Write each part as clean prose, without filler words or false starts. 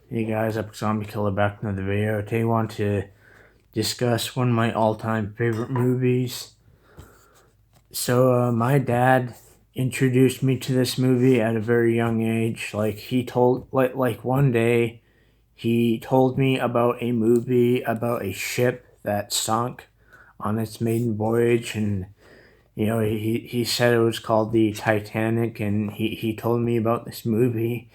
Hey guys, Epic Zombie Killer back with another video. Today I want to discuss one of my all-time favorite movies. So my dad introduced me to this movie at a very young age. Like one day he told me about a movie about a ship that sunk on its maiden voyage, and he said it was called the Titanic, and he told me about this movie.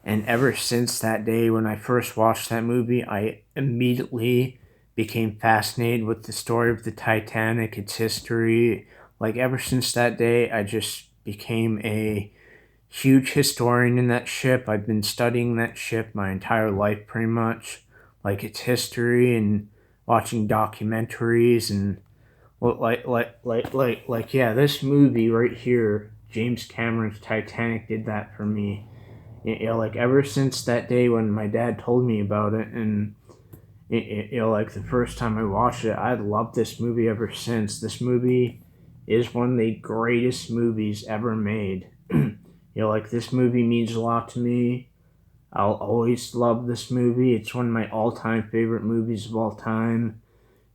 And ever since that day when I first watched that movie, I immediately became fascinated with the story of the Titanic, its history. Like, ever since that day, I just became a huge historian in that ship. I've been studying that ship my entire life, pretty much, like its history, and watching documentaries. And yeah, this movie right here, James Cameron's Titanic, did that for me. Like, ever since that day when my dad told me about it, and like the first time I watched it, I loved this movie ever since. This movie is one of the greatest movies ever made. Like, this movie means a lot to me. I'll always love this movie. It's one of my all-time favorite movies of all time.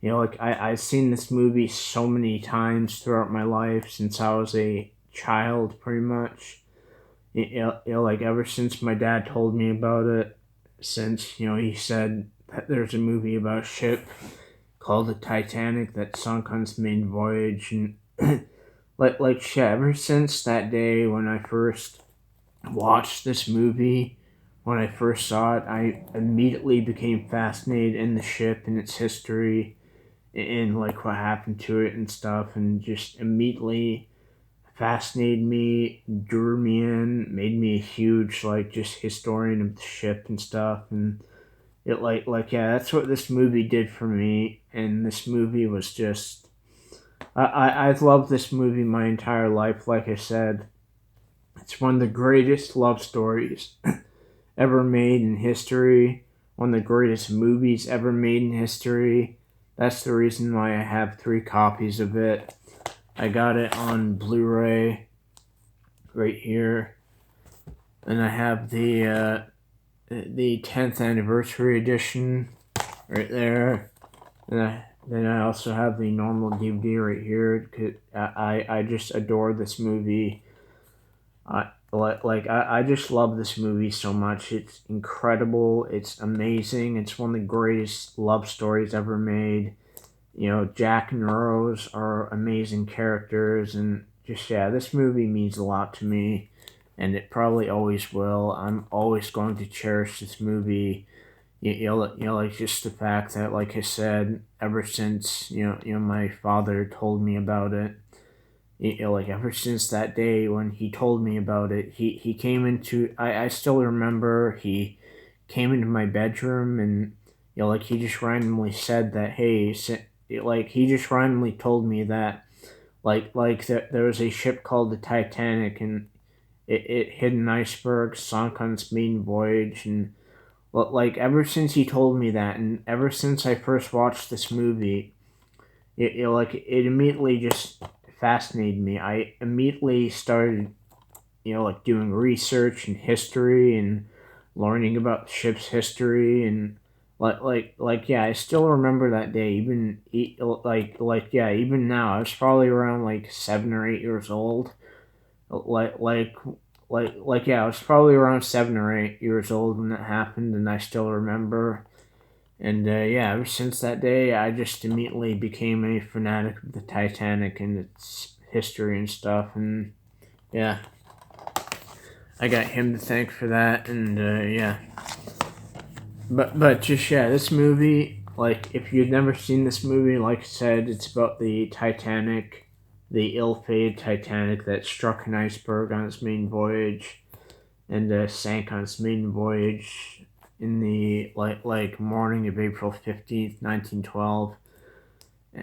Like, I've seen this movie so many times throughout my life since I was a child, pretty much. Like, ever since my dad told me about it, since he said that there's a movie about a ship called the Titanic that sunk on its main voyage, and yeah, ever since that day when I first watched this movie, when I first saw it, I immediately became fascinated in the ship and its history, and like what happened to it and stuff, and just immediately fascinated me, drew me in, made me a huge just historian of the ship and stuff. And it yeah, that's what this movie did for me. And this movie was just I've loved this movie my entire life. Like I said, it's one of the greatest love stories ever made in history, one of the greatest movies ever made in history. That's the reason why I have 3 copies of it. I got it on Blu-ray right here, and I have the 10th anniversary edition right there. And then I also have the normal DVD right here. I just adore this movie. I just love this movie so much. It's incredible. It's amazing. It's one of the greatest love stories ever made. Jack and Rose are amazing characters, and just, yeah, this movie means a lot to me, and it probably always will. I'm always going to cherish this movie. Like, just the fact that, like I said, ever since my father told me about it, like, ever since that day when he told me about it, he came into. I still remember he came into my bedroom, and like, he just randomly said that, hey, like, he just randomly told me that there was a ship called the Titanic, and it hit an iceberg, sunk on its maiden voyage. And like, ever since he told me that, and ever since I first watched this movie, it immediately just fascinated me. I immediately started like doing research and history and learning about the ship's history. And yeah, I still remember that day. Even now, I was probably around like 7 or 8 years old. Like like yeah, I was probably around 7 or 8 years old when that happened, and I still remember. And yeah, ever since that day, I just immediately became a fanatic of the Titanic and its history and stuff. And yeah, I got him to thank for that. And yeah, but just, yeah, this movie. Like, if you've never seen this movie, like I said, it's about the Titanic, the ill-fated Titanic that struck an iceberg on its main voyage, and sank on its maiden voyage in the morning of April 15th, 1912.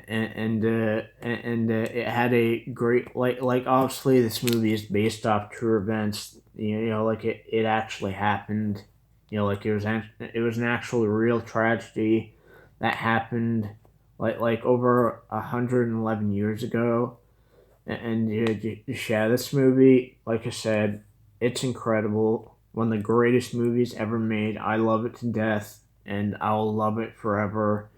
And it had a great, obviously this movie is based off true events. Like, it actually happened. Like, it was an actual real tragedy that happened over 111 years ago. And yeah, this movie, like I said, it's incredible. one of the greatest movies ever made. I love it to death, and I'll love it forever.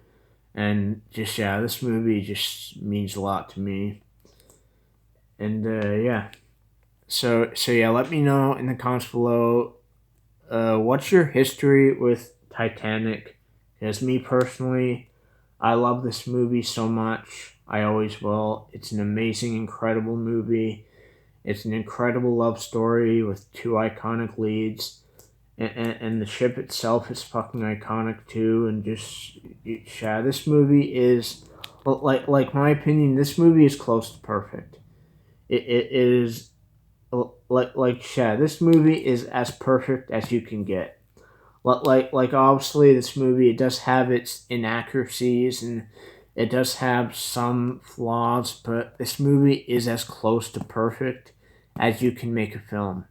And just yeah, this movie just means a lot to me. And yeah, so yeah, let me know in the comments below. What's your history with Titanic? Because me personally, I love this movie so much. I always will. It's an amazing, incredible movie. It's an incredible love story with two iconic leads. And the ship itself is fucking iconic too. And just, yeah, this movie is, like my opinion, this movie is close to perfect. It is, yeah, this movie is as perfect as you can get. Like obviously this movie, it does have its inaccuracies and it does have some flaws, but this movie is as close to perfect as you can make a film.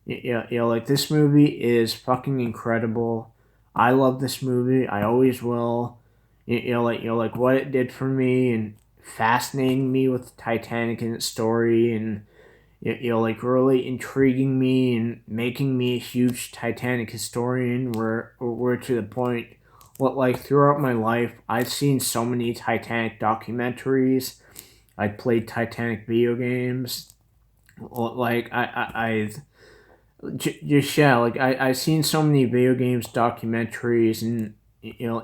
Like this movie is fucking incredible. I love this movie. I always will. Like what it did for me and fascinating me with Titanic and its story, and like really intriguing me and making me a huge Titanic historian. Where we're to the point, what like throughout my life, I've seen so many Titanic documentaries. I played Titanic video games. Like I've just yeah, like I've seen so many video games, documentaries, and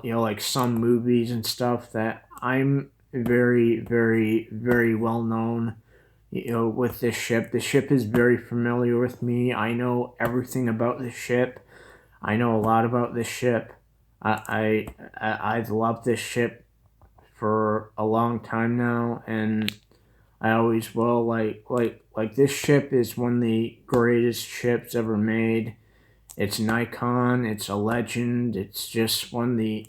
like some movies and stuff that I'm very, very, very well known. With this ship, the ship is very familiar with me. I know everything about the ship. I know a lot about this ship. I've loved this ship for a long time now, and I always will. Like this ship is one of the greatest ships ever made. It's an icon. It's a legend. It's just one of the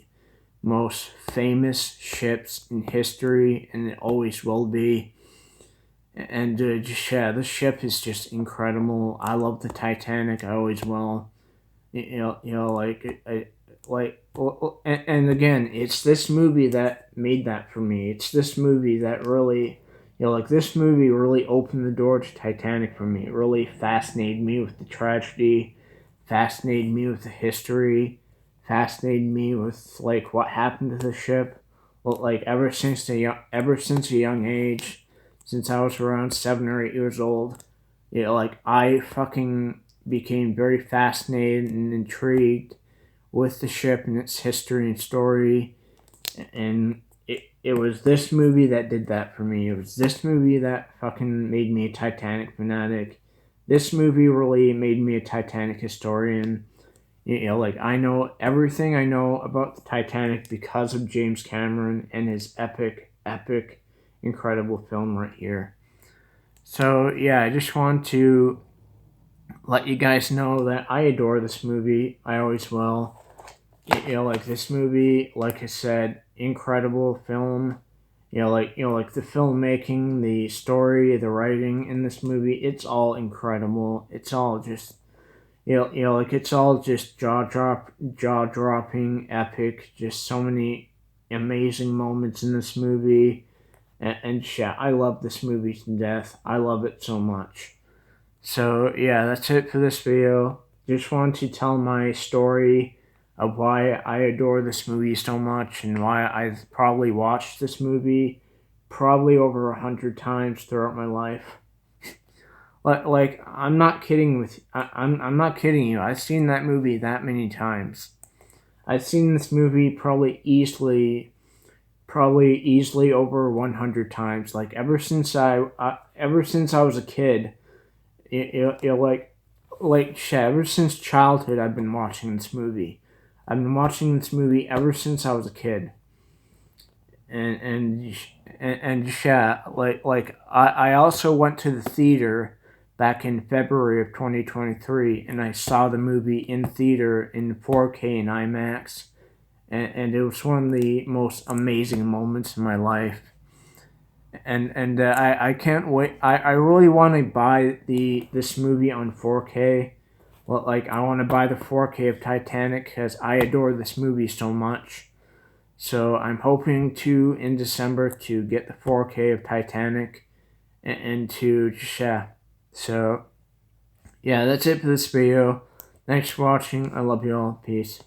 most famous ships in history, and it always will be. And just yeah, this ship is just incredible. I love the Titanic. I always will. Like and again, it's this movie that made that for me. It's this movie that really, like this movie really opened the door to Titanic for me. It really fascinated me with the tragedy, fascinated me with the history, fascinated me with like what happened to the ship. Well, like ever since a young age, since I was around 7 or 8 years old, like I fucking became very fascinated and intrigued with the ship and its history and story. And it was this movie that did that for me. It was this movie that fucking made me a Titanic fanatic. This movie really made me a Titanic historian. Like I know everything I know about the Titanic because of James Cameron and his epic, epic, incredible film right here. So yeah, I just want to let you guys know that I adore this movie. I always will. Like this movie, like I said, incredible film. Like the filmmaking, the story, the writing in this movie, it's all incredible. It's all just like it's all just jaw dropping, epic. Just so many amazing moments in this movie, and yeah, I love this movie to death. I love it so much. So yeah, that's it for this video. Just wanted to tell my story of why I adore this movie so much and why I've probably watched this movie probably over 100 times throughout my life. Like I'm not kidding with I'm not kidding you. I've seen that movie that many times. I've seen this movie probably easily over 100 times. Like ever since I was a kid, like shit, ever since childhood I've been watching this movie. I've been watching this movie ever since I was a kid. And yeah, like I also went to the theater back in February of 2023, and I saw the movie in theater in 4K and IMAX, and it was one of the most amazing moments in my life. And I can't wait. I really want to buy this movie on 4K. Well, like I want to buy the 4K of Titanic because I adore this movie so much. So I'm hoping to in December to get the 4K of Titanic and to just yeah. So yeah, that's it for this video. Thanks for watching. I love you all. Peace.